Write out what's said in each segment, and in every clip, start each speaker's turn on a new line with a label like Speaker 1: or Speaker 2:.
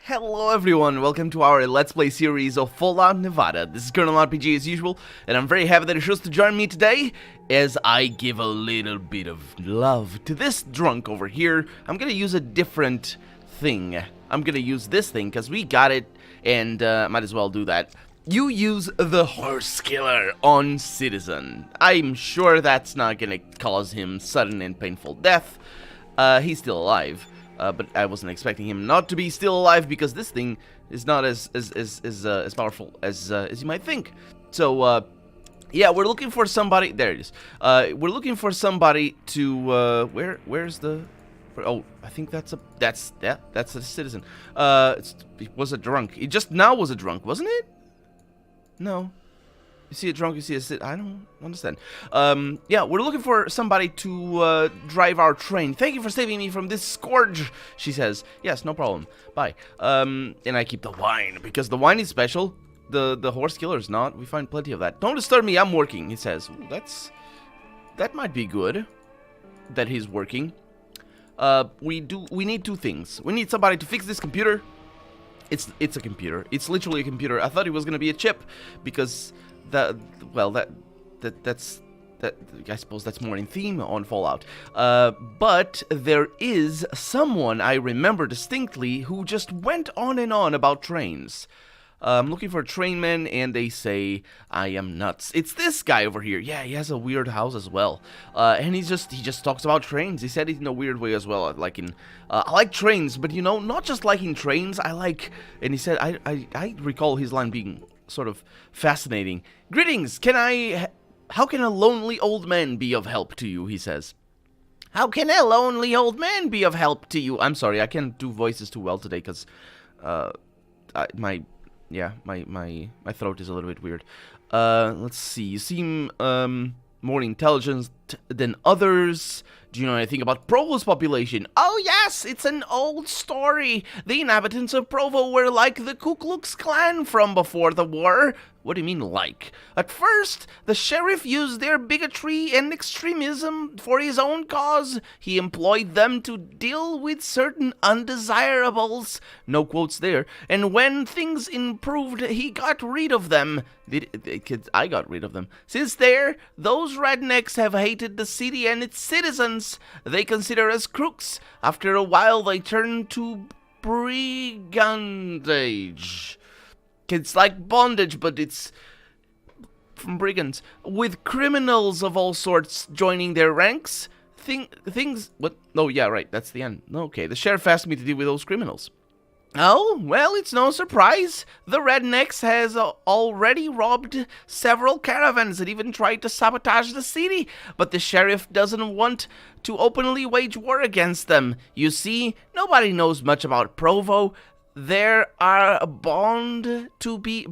Speaker 1: Hello everyone, welcome to our Let's Play series of Fallout Nevada. This is Colonel RPG as usual, and I'm very happy that you chose to join me today as I give a little bit of love to this drunk over here. I'm gonna use a different thing. I'm gonna use this thing because we got it, and might as well do that. You use the horse killer on Citizen. I'm sure that's not gonna cause him sudden and painful death. He's still alive. But I wasn't expecting him not to be still alive because this thing is not as powerful as you might think. So yeah, we're looking for somebody. There it is. We're looking for somebody to where's the? Oh, I think that's a citizen. It was a drunk. It just now was a drunk, wasn't it? No. You see a drunk, you see a I don't understand. Yeah, we're looking for somebody to drive our train. Thank you for saving me from this scourge, she says. Yes, no problem. Bye. And I keep the wine, because the wine is special. The horse killer is not. We find plenty of that. Don't disturb me, I'm working, he says. Ooh, that might be good, that he's working. We need two things. We need somebody to fix this computer. It's a computer. It's literally a computer. I thought it was gonna be a chip, because... I suppose that's more in theme on Fallout. But there is someone I remember distinctly who just went on and on about trains. I'm looking for a trainman, and they say I am nuts. It's this guy over here. Yeah, he has a weird house as well. And he just talks about trains. He said it in a weird way as well. I like trains, but you know, not just liking trains. And he said I recall his line being sort of fascinating. Greetings, how can a lonely old man be of help to you, he says. How can a lonely old man be of help to you? I'm sorry, I can't do voices too well today, because, my throat is a little bit weird. Let's see, you seem, more intelligent than others. Do you know anything about Provo's population? Oh yes, it's an old story. The inhabitants of Provo were like the Ku Klux Klan from before the war. What do you mean, like? At first, the sheriff used their bigotry and extremism for his own cause. He employed them to deal with certain undesirables. No quotes there. And when things improved, he got rid of them. I got rid of them. Since there, those rednecks have hated the city and its citizens. They consider us crooks. After a while, they turn to brigandage. It's like bondage, but it's from brigands. With criminals of all sorts joining their ranks. Things... What? Oh, yeah, right. That's the end. Okay, the sheriff asked me to deal with those criminals. Oh, well, it's no surprise. The rednecks has already robbed several caravans and even tried to sabotage the city. But the sheriff doesn't want to openly wage war against them. You see, nobody knows much about Provo. There are bound to be a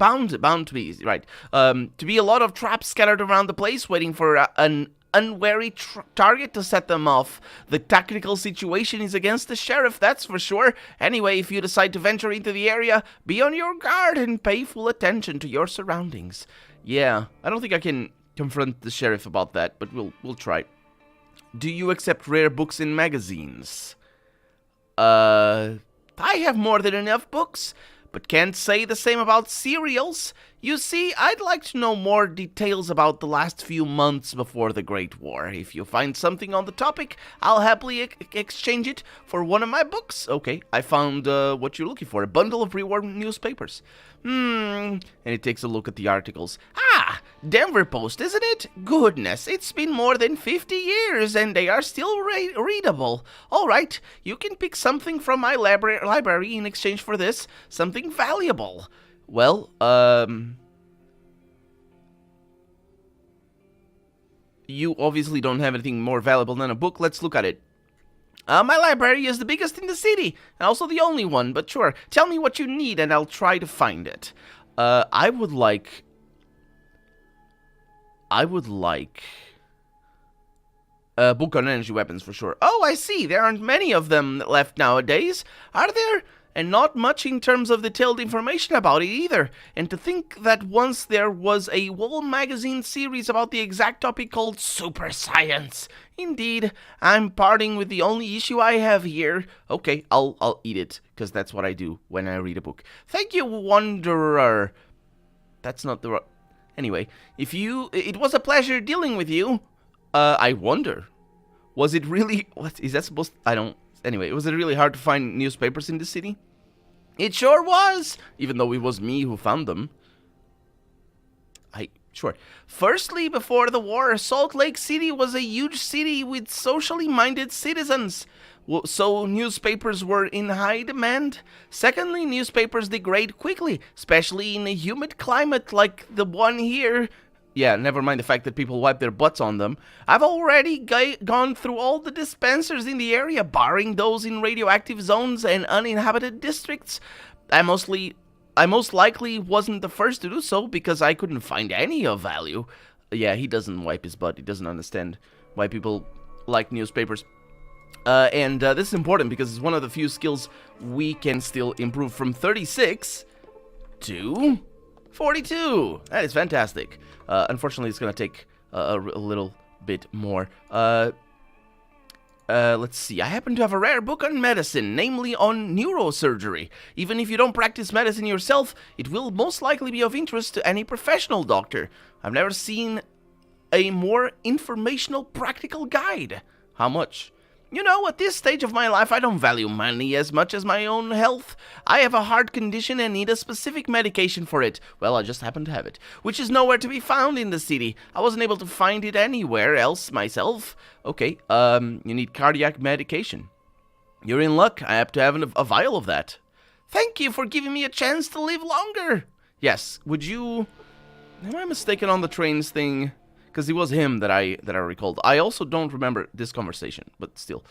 Speaker 1: lot of traps scattered around the place, waiting for an unwary target to set them off. The tactical situation is against the sheriff, that's for sure. Anyway, if you decide to venture into the area, be on your guard and pay full attention to your surroundings. Yeah, I don't think I can confront the sheriff about that, but we'll try. Do you accept rare books and magazines? I have more than enough books, but can't say the same about cereals. You see, I'd like to know more details about the last few months before the Great War. If you find something on the topic, I'll happily exchange it for one of my books. Okay, I found what you're looking for, a bundle of pre-war newspapers. And he takes a look at the articles. Ah, Denver Post, isn't it? Goodness, it's been more than 50 years and they are still readable. All right, you can pick something from my library in exchange for this, something valuable. Well, you obviously don't have anything more valuable than a book. Let's look at it. My library is the biggest in the city, and also the only one, but sure, tell me what you need and I'll try to find it. I would like a book on energy weapons for sure. Oh, I see, there aren't many of them left nowadays. Are there and not much in terms of detailed information about it either. And to think that once there was a whole magazine series about the exact topic called super science. Indeed, I'm parting with the only issue I have here. Okay, I'll eat it, because that's what I do when I read a book. Thank you, Wanderer. That's not the... Anyway, it was a pleasure dealing with you. I wonder, was it really... What, is that supposed... I don't... Anyway, was it really hard to find newspapers in the city? It sure was, even though it was me who found them. Sure. Firstly, before the war, Salt Lake City was a huge city with socially minded citizens. So newspapers were in high demand. Secondly, newspapers degrade quickly, especially in a humid climate like the one here. Yeah, never mind the fact that people wipe their butts on them. I've already gone through all the dispensers in the area, barring those in radioactive zones and uninhabited districts. I most likely wasn't the first to do so because I couldn't find any of value. Yeah, he doesn't wipe his butt. He doesn't understand why people like newspapers. And this is important because it's one of the few skills we can still improve from 36 to 42. That is fantastic. Unfortunately, it's going to take a little bit more. Let's see. I happen to have a rare book on medicine, namely on neurosurgery. Even if you don't practice medicine yourself, it will most likely be of interest to any professional doctor. I've never seen a more informational, practical guide. How much? You know, at this stage of my life, I don't value money as much as my own health. I have a heart condition and need a specific medication for it. Well, I just happen to have it, which is nowhere to be found in the city. I wasn't able to find it anywhere else myself. Okay, you need cardiac medication. You're in luck. I happen to have a vial of that. Thank you for giving me a chance to live longer. Yes, would you... Am I mistaken on the trains thing? Because it was him that I recalled. I also don't remember this conversation, but still.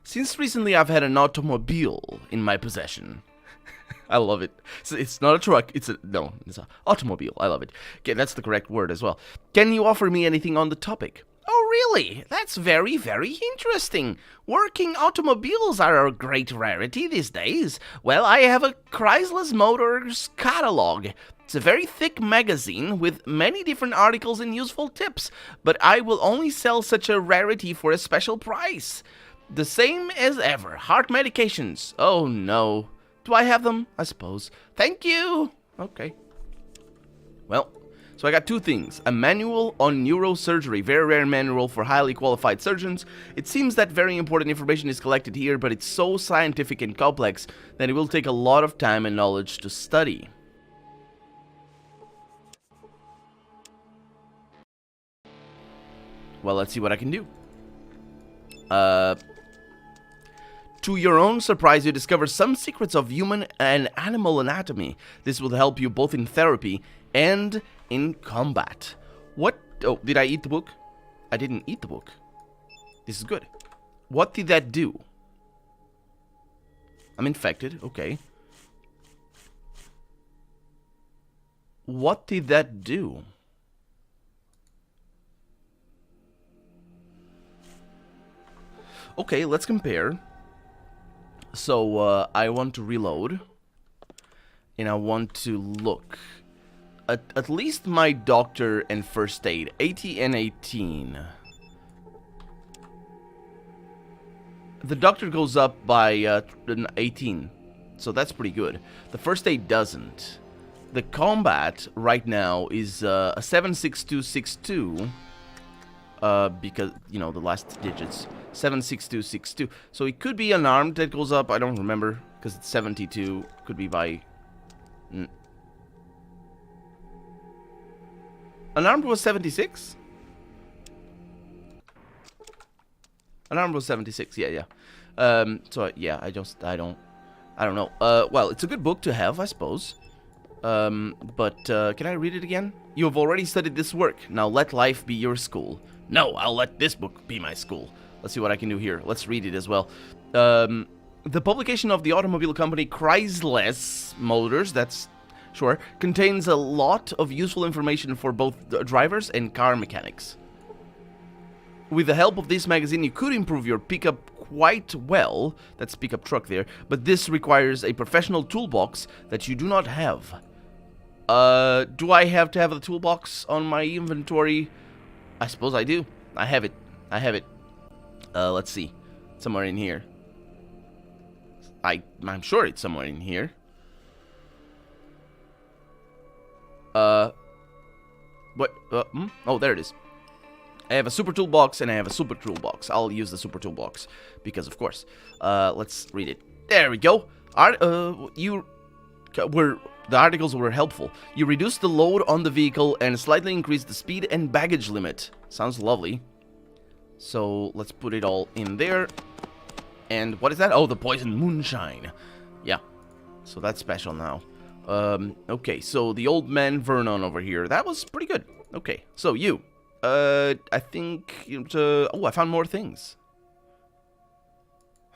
Speaker 1: Since recently I've had an automobile in my possession. I love it. It's not a truck, it's an automobile. I love it. Okay, that's the correct word as well. Can you offer me anything on the topic? Oh, really? That's very, very interesting. Working automobiles are a great rarity these days. Well, I have a Chrysler Motors catalog. It's a very thick magazine with many different articles and useful tips, but I will only sell such a rarity for a special price. The same as ever. Heart medications. Oh, no. Do I have them? I suppose. Thank you. Okay. Well... So I got two things. A manual on neurosurgery, very rare manual for highly qualified surgeons. It seems that very important information is collected here, but it's so scientific and complex that it will take a lot of time and knowledge to study. Well, let's see what I can do. To your own surprise, you discover some secrets of human and animal anatomy. This will help you both in therapy and in combat. What? Oh, did I eat the book? I didn't eat the book. This is good. What did that do? I'm infected. Okay. What did that do? Okay, let's compare. So, I want to reload. And I want to look. At least my doctor and first aid. 80 and 18. The doctor goes up by 18. So that's pretty good. The first aid doesn't. The combat right now is a 76262. Because, you know, the last digits. 76262. So it could be unarmed that goes up. I don't remember. Because it's 72. Could be by... Unarmed was 76? Unarmed was 76, yeah. So, yeah, I don't know. Well, it's a good book to have, I suppose. But can I read it again? You have already studied this work. Now let life be your school. No, I'll let this book be my school. Let's see what I can do here. Let's read it as well. The publication of the automobile company Chrysler Motors, that's... Sure, contains a lot of useful information for both drivers and car mechanics. With the help of this magazine, you could improve your pickup quite well. That's pickup truck there. But this requires a professional toolbox that you do not have. Do I have to have the toolbox on my inventory? I suppose I do. I have it. I have it. Let's see. Somewhere in here. I'm sure it's somewhere in here. What? Oh, there it is. I have a super toolbox and I have a super toolbox. I'll use the super toolbox because, of course. Let's read it. There we go. The articles were helpful. You reduced the load on the vehicle and slightly increased the speed and baggage limit. Sounds lovely. So let's put it all in there. And what is that? Oh, the poison moonshine. Yeah. So that's special now. Okay, so the old man Vernon over here. That was pretty good. Okay, so you. I think... oh, I found more things.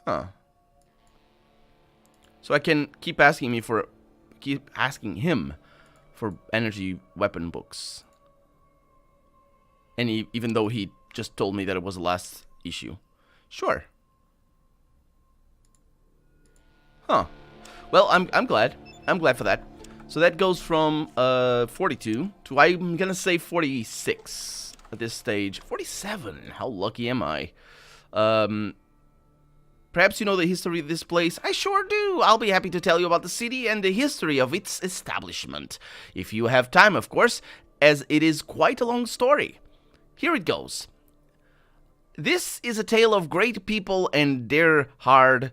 Speaker 1: Huh. So I can keep asking him for energy weapon books. And even though he just told me that it was the last issue. Sure. Huh. Well, I'm glad. I'm glad for that. So that goes from 42 to, I'm gonna say 46 at this stage. 47. How lucky am I? Perhaps you know the history of this place? I sure do! I'll be happy to tell you about the city and the history of its establishment. If you have time, of course, as it is quite a long story. Here it goes. This is a tale of great people and their hard,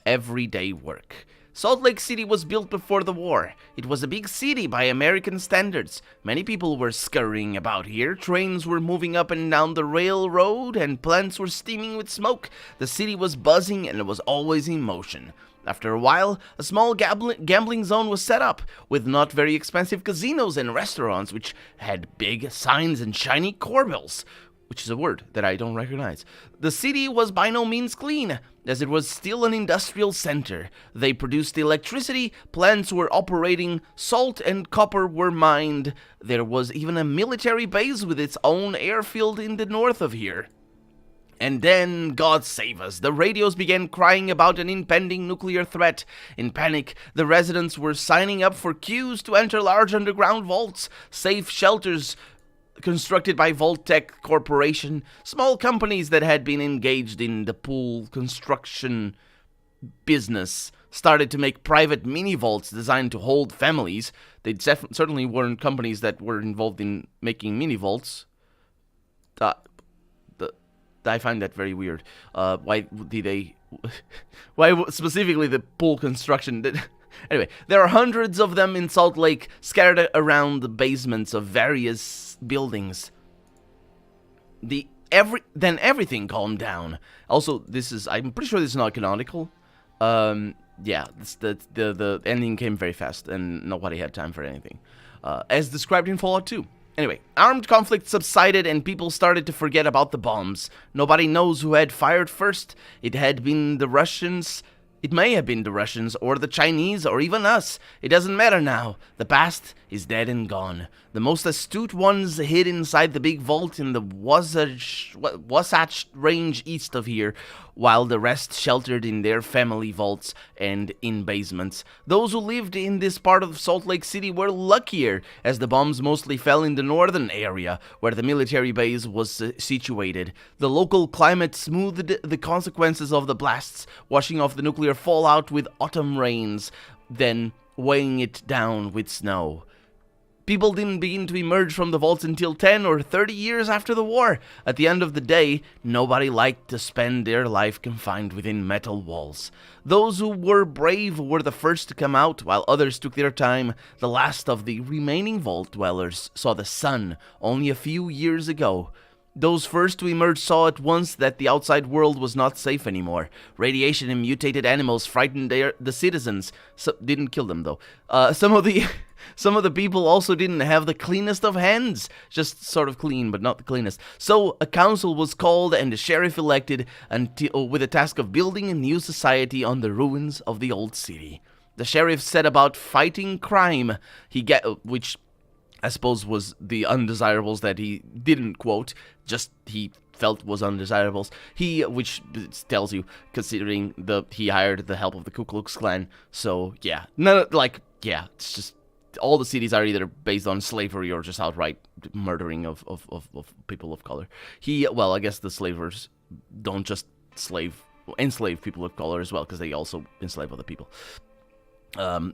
Speaker 1: everyday work. Salt Lake City was built before the war. It was a big city by American standards. Many people were scurrying about here. Trains were moving up and down the railroad, and plants were steaming with smoke. The city was buzzing, and it was always in motion. After a while, a small gambling zone was set up, with not very expensive casinos and restaurants, which had big signs and shiny corbels, which is a word that I don't recognize. The city was by no means clean, as it was still an industrial center. They produced electricity, plants were operating, salt and copper were mined. There was even a military base with its own airfield in the north of here. And then, God save us, the radios began crying about an impending nuclear threat. In panic, the residents were signing up for queues to enter large underground vaults, safe shelters constructed by Vault-Tec Corporation, small companies that had been engaged in the pool construction business started to make private mini-vaults designed to hold families. They certainly weren't companies that were involved in making mini-vaults. I find that very weird. Why did they... Why specifically the pool construction... Anyway, there are hundreds of them in Salt Lake, scattered around the basements of various buildings. Then everything calmed down. Also, I'm pretty sure this is not canonical. Yeah, the ending came very fast, and nobody had time for anything. As described in Fallout 2. Anyway, armed conflict subsided and people started to forget about the bombs. Nobody knows who had fired first. It had been the Russians... It may have been the Russians, or the Chinese, or even us. It doesn't matter now. The past is dead and gone. The most astute ones hid inside the big vault in the Wasatch Range east of here, while the rest sheltered in their family vaults and in basements. Those who lived in this part of Salt Lake City were luckier, as the bombs mostly fell in the northern area, where the military base was situated. The local climate smoothed the consequences of the blasts, washing off the nuclear fallout with autumn rains, then weighing it down with snow. People didn't begin to emerge from the vaults until 10 or 30 years after the war. At the end of the day, nobody liked to spend their life confined within metal walls. Those who were brave were the first to come out, while others took their time. The last of the remaining vault dwellers saw the sun only a few years ago. Those first to emerge saw at once that the outside world was not safe anymore. Radiation and mutated animals frightened the citizens. Didn't kill them, though. Some of the people also didn't have the cleanest of hands. Just sort of clean, but not the cleanest. So a council was called and a sheriff elected with the task of building a new society on the ruins of the old city. The sheriff set about fighting crime, which I suppose was the undesirables that he didn't quote, just he felt was undesirables. Which tells you, considering he hired the help of the Ku Klux Klan. So yeah, it's just all the cities are either based on slavery or just outright murdering of people of color. I guess the slavers don't just enslave people of color as well, because they also enslave other people.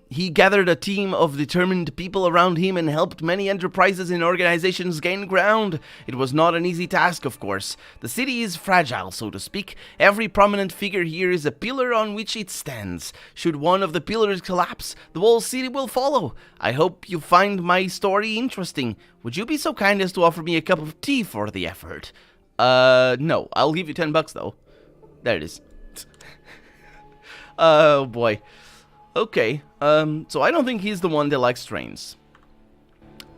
Speaker 1: He gathered a team of determined people around him and helped many enterprises and organizations gain ground. It was not an easy task, of course. The city is fragile, so to speak. Every prominent figure here is a pillar on which it stands. Should one of the pillars collapse, the whole city will follow. I hope you find my story interesting. Would you be so kind as to offer me a cup of tea for the effort? No. I'll give you $10 though. There it is. Oh boy. Okay, so I don't think he's the one that likes trains.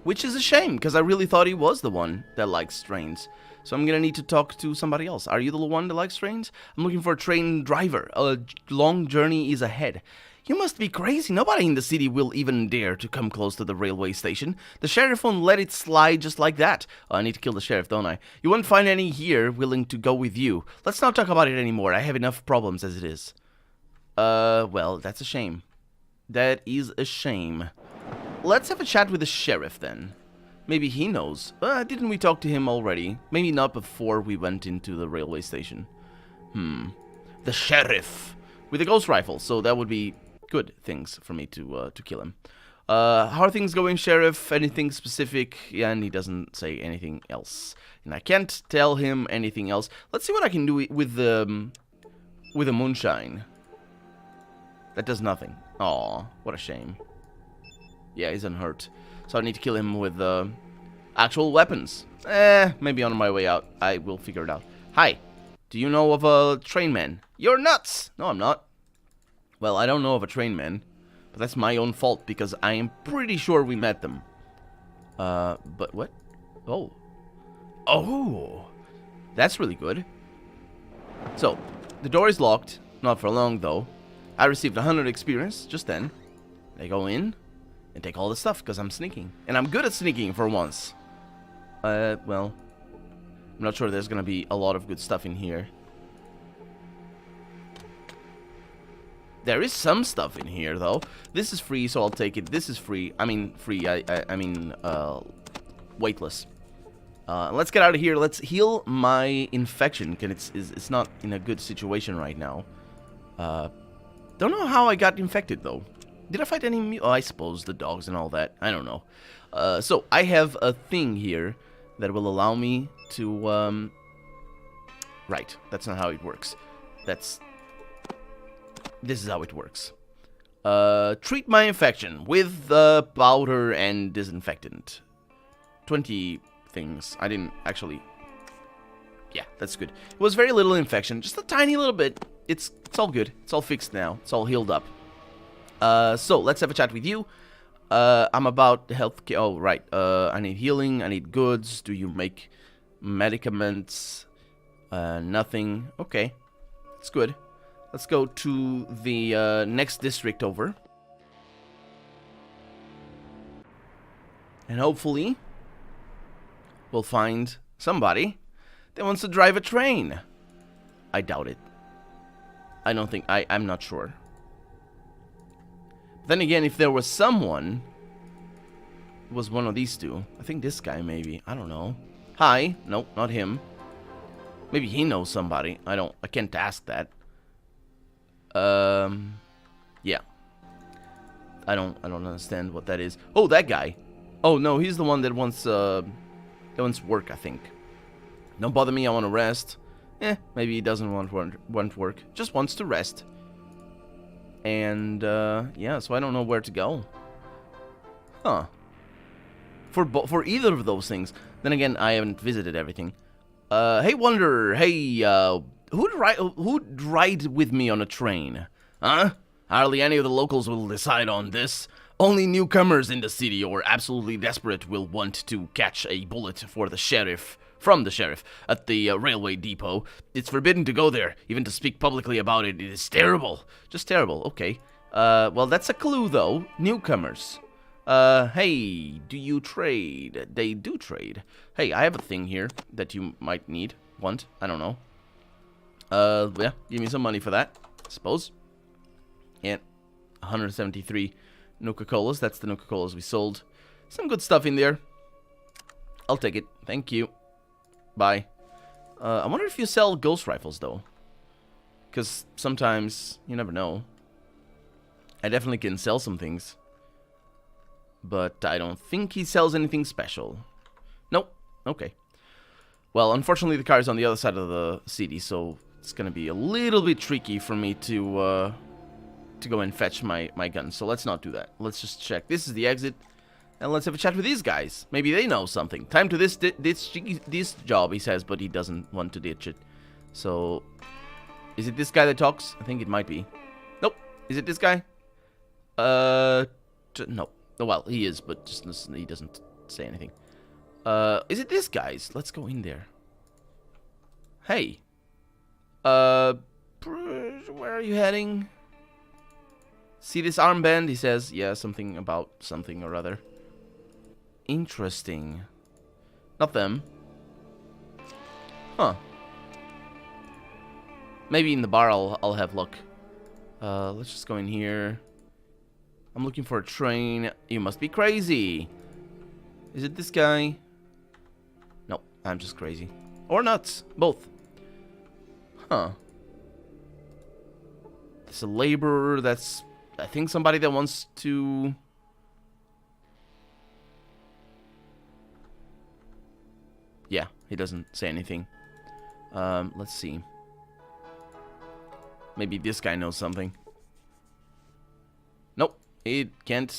Speaker 1: Which is a shame, because I really thought he was the one that likes trains. So I'm gonna need to talk to somebody else. Are you the one that likes trains? I'm looking for a train driver. A long journey is ahead. You must be crazy. Nobody in the city will even dare to come close to the railway station. The sheriff won't let it slide just like that. Oh, I need to kill the sheriff, don't I? You won't find any here willing to go with you. Let's not talk about it anymore. I have enough problems as it is. Well, that's a shame. That is a shame. Let's have a chat with the sheriff then. Maybe he knows. Didn't we talk to him already? Maybe not before we went into the railway station. The sheriff with a ghost rifle. So that would be good things for me to kill him. How are things going, sheriff? Anything specific? Yeah, and he doesn't say anything else. And I can't tell him anything else. Let's see what I can do with the moonshine. That does nothing. Aw, what a shame. Yeah, he's unhurt. So I need to kill him with actual weapons. Maybe on my way out. I will figure it out. Hi, do you know of a train man? You're nuts! No, I'm not. Well, I don't know of a train man. But that's my own fault, because I am pretty sure we met them. But what? Oh. Oh! That's really good. So, the door is locked. Not for long, though. I received 100 experience just then. I go in and take all the stuff because I'm sneaking. And I'm good at sneaking for once. Well, I'm not sure there's going to be a lot of good stuff in here. There is some stuff in here, though. This is free, so I'll take it. This is free. I mean, free. I mean, weightless. Let's get out of here. Let's heal my infection, because it's not in a good situation right now. Don't know how I got infected, though. Did I fight any... Oh, I suppose the dogs and all that. I don't know. So, I have a thing here that will allow me to... Right, that's not how it works. This is how it works. Treat my infection with powder and disinfectant. 20 things. I didn't actually... Yeah, that's good. It was very little infection. Just a tiny little bit. It's all good. It's all fixed now. It's all healed up. So, let's have a chat with you. I'm about health care. Oh, right. I need healing. I need goods. Do you make medicaments? Nothing. Okay. That's good. Let's go to the next district over. And hopefully, we'll find somebody that wants to drive a train. I doubt it. I don't think... I'm not sure. Then again, if there was someone... It was one of these two. I think this guy, maybe. I don't know. Hi. Nope, not him. Maybe he knows somebody. I can't ask that. Yeah. I don't understand what that is. Oh, that guy. Oh, no, he's the one that wants work, I think. Don't bother me, I want to rest. Maybe he doesn't want work. Just wants to rest. And, yeah, so I don't know where to go. Huh. For either of those things. Then again, I haven't visited everything. Hey, Wanderer. Hey, who'd ride with me on a train? Huh? Hardly any of the locals will decide on this. Only newcomers in the city or absolutely desperate will want to catch a bullet from the sheriff at the railway depot. It's forbidden to go there, even to speak publicly about it. It is terrible. Just terrible, okay. Well, that's a clue, though. Newcomers. Hey, do you trade? They do trade. Hey, I have a thing here that you might need. want. I don't know. Yeah, give me some money for that, I suppose. And 173 Nuka-Colas. That's the Nuka-Colas we sold. Some good stuff in there. I'll take it. Thank you. Bye. I wonder if you sell ghost rifles, though. Because sometimes, you never know. I definitely can sell some things. But I don't think he sells anything special. Nope. Okay. Well, unfortunately, the car is on the other side of the city, so it's going to be a little bit tricky for me to go and fetch my gun. So let's not do that. Let's just check. This is the exit. And let's have a chat with these guys. Maybe they know something. Time to this job, he says, but he doesn't want to ditch it. So, is it this guy that talks? I think it might be. Nope. Is it this guy? No. Oh, well, he is, but just he doesn't say anything. Is it this guy's? Let's go in there. Hey. Where are you heading? See this armband? He says, yeah, something about something or other. Interesting. Not them. Huh. Maybe in the bar I'll have luck. Let's just go in here. I'm looking for a train. You must be crazy. Is it this guy? No, I'm just crazy. Or nuts. Both. Huh. There's a laborer that's... I think somebody that wants to... Yeah, he doesn't say anything. Let's see. Maybe this guy knows something. Nope, he can't.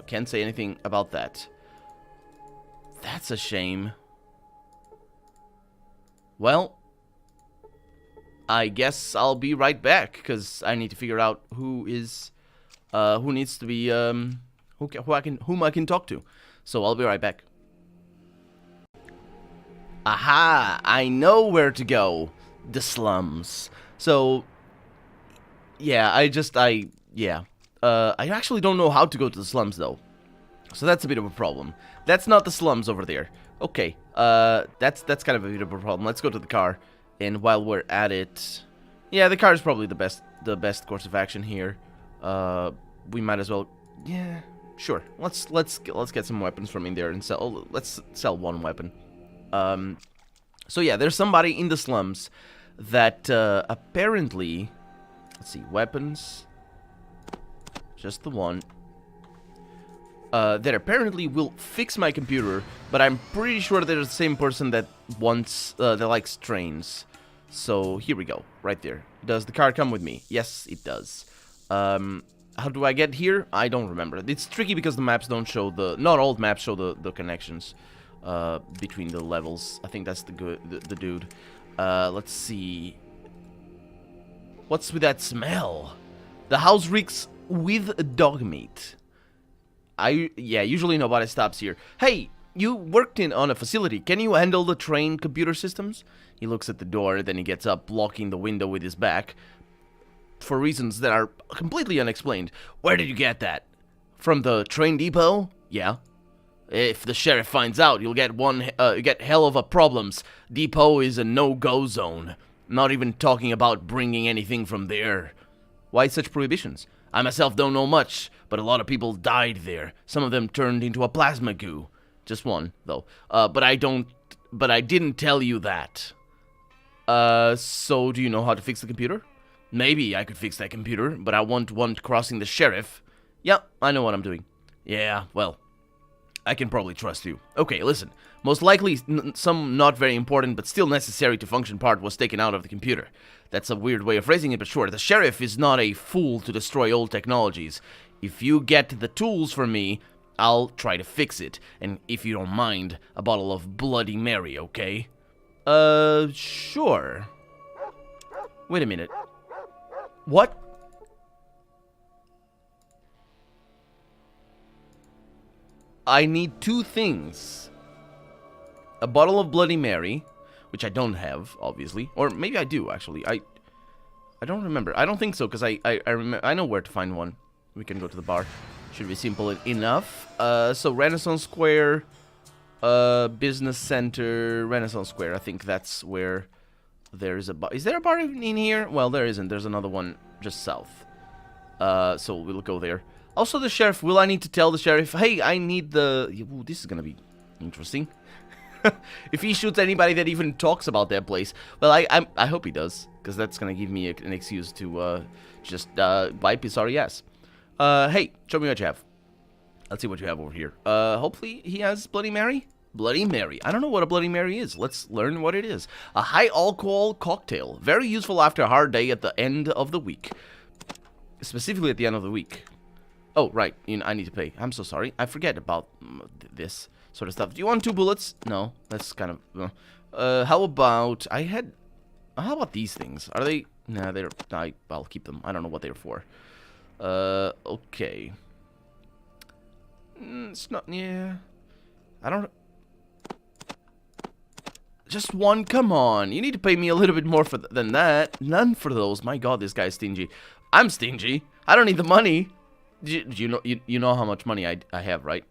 Speaker 1: Can't say anything about that. That's a shame. Well, I guess I'll be right back because I need to figure out who is, who needs to be, whom I can talk to. So I'll be right back. Aha! I know where to go. The slums. So, yeah, I actually don't know how to go to the slums, though. So that's a bit of a problem. That's not the slums over there. Okay, that's kind of a bit of a problem. Let's go to the car, and while we're at it... Yeah, the car is probably the best course of action here. We might as well... Yeah, sure. Let's get some weapons from in there and sell... Oh, let's sell one weapon. So yeah, there's somebody in the slums that apparently, let's see, weapons, just the one, that apparently will fix my computer, but I'm pretty sure they're the same person that wants, that likes trains. So here we go, right there. Does the car come with me? Yes, it does. How do I get here? I don't remember. It's tricky because the maps don't show not all maps show the connections. Between the levels. I think that's the dude. Let's see. What's with that smell? The house reeks with dog meat. Yeah, usually nobody stops here. Hey, you worked on a facility. Can you handle the train computer systems? He looks at the door, then he gets up, blocking the window with his back. For reasons that are completely unexplained. Where did you get that? From the train depot? Yeah. If the sheriff finds out, you'll get hell of a problems. Depot is a no-go zone. Not even talking about bringing anything from there. Why such prohibitions? I myself don't know much, but a lot of people died there. Some of them turned into a plasma goo. Just one, though. But I didn't tell you that. So do you know how to fix the computer? Maybe I could fix that computer, but I won't want crossing the sheriff. Yeah, I know what I'm doing. Yeah, well... I can probably trust you. Okay, listen. Most likely, some not very important but still necessary to function part was taken out of the computer. That's a weird way of phrasing it, but sure. The sheriff is not a fool to destroy old technologies. If you get the tools from me, I'll try to fix it. And if you don't mind, a bottle of Bloody Mary, okay? Sure. Wait a minute. What? I need two things. A bottle of Bloody Mary, which I don't have, obviously. Or maybe I do, actually. I don't remember. I don't think so, because I know where to find one. We can go to the bar. Should be simple enough. So Renaissance Square. Business Center, Renaissance Square. I think that's where there's a bar. Is there a bar in here? Well, there isn't. There's another one just south. So we'll go there. Also, the sheriff. Will I need to tell the sheriff, hey, I need the... Ooh, this is gonna be interesting. If he shoots anybody that even talks about that place. Well, I hope he does, because that's gonna give me an excuse to just wipe his sorry ass. Hey, show me what you have. Let's see what you have over here. Hopefully he has Bloody Mary? Bloody Mary. I don't know what a Bloody Mary is. Let's learn what it is. A high-alcohol cocktail. Very useful after a hard day at the end of the week. Specifically at the end of the week. Oh, right. I need to pay. I'm so sorry. I forget about this sort of stuff. Do you want 2 bullets? No. That's kind of... how about... How about these things? Are they... Nah, they're... I'll keep them. I don't know what they're for. Okay. It's not... Yeah. I don't... Just 1? Come on. You need to pay me a little bit more than that. None for those. My god, this guy's stingy. I'm stingy. I don't need the money. You know how much money I have, right?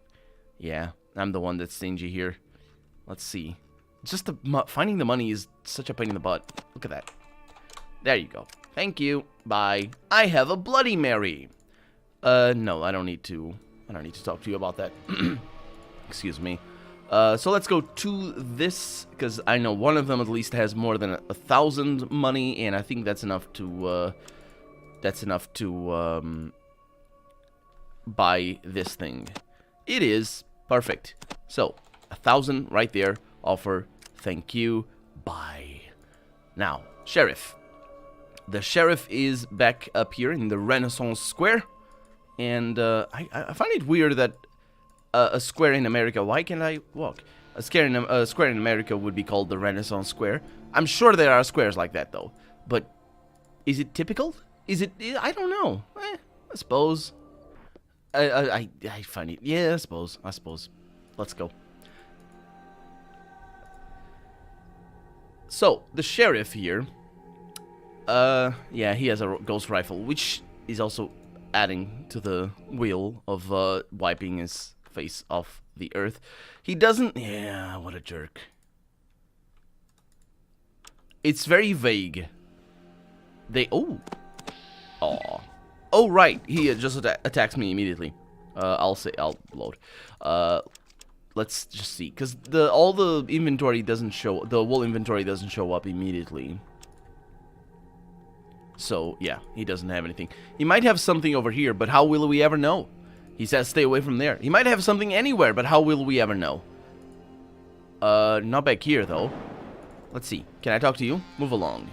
Speaker 1: Yeah. I'm the one that's stingy here. Let's see. Just finding the money is such a pain in the butt. Look at that. There you go. Thank you. Bye. I have a Bloody Mary. No, I don't need to talk to you about that. Excuse me. So let's go to this, because I know one of them at least has more than 1,000 money, and I think that's enough to buy this thing. It is. Perfect. So, 1,000 right there. Offer. Thank you. Buy. Now, sheriff. The sheriff is back up here in the Renaissance Square. And I find it weird that a square in America... Why can't I walk? A square in America would be called the Renaissance Square. I'm sure there are squares like that, though. But is it typical? Is it... I don't know. I suppose... I find it... Yeah, I suppose. Let's go. So, the sheriff here... yeah, he has a ghost rifle, which is also adding to the wheel of wiping his face off the earth. He doesn't... Yeah, what a jerk. It's very vague. They... Oh! Aw. Oh, right. He just attacks me immediately. I'll load. Let's just see, because all the inventory doesn't show... The whole inventory doesn't show up immediately. So, yeah, he doesn't have anything. He might have something over here, but how will we ever know? He says stay away from there. He might have something anywhere, but how will we ever know? Not back here, though. Let's see. Can I talk to you? Move along.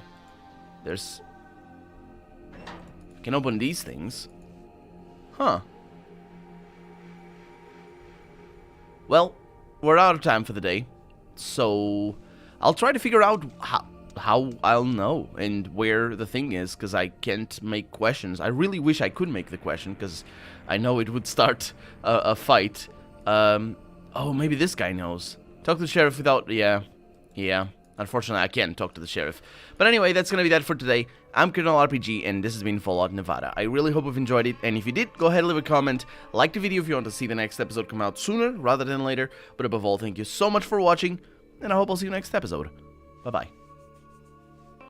Speaker 1: There's... I can open these things. Huh. Well, we're out of time for the day. So, I'll try to figure out how I'll know and where the thing is, because I can't make questions. I really wish I could make the question, because I know it would start a fight. Oh, maybe this guy knows. Talk to the sheriff without... Yeah. Unfortunately, I can't talk to the sheriff. But anyway, that's gonna be that for today. I'm Colonel RPG, and this has been Fallout Nevada. I really hope you've enjoyed it, and if you did, go ahead and leave a comment. Like the video if you want to see the next episode come out sooner rather than later. But above all, thank you so much for watching, and I hope I'll see you next episode. Bye-bye.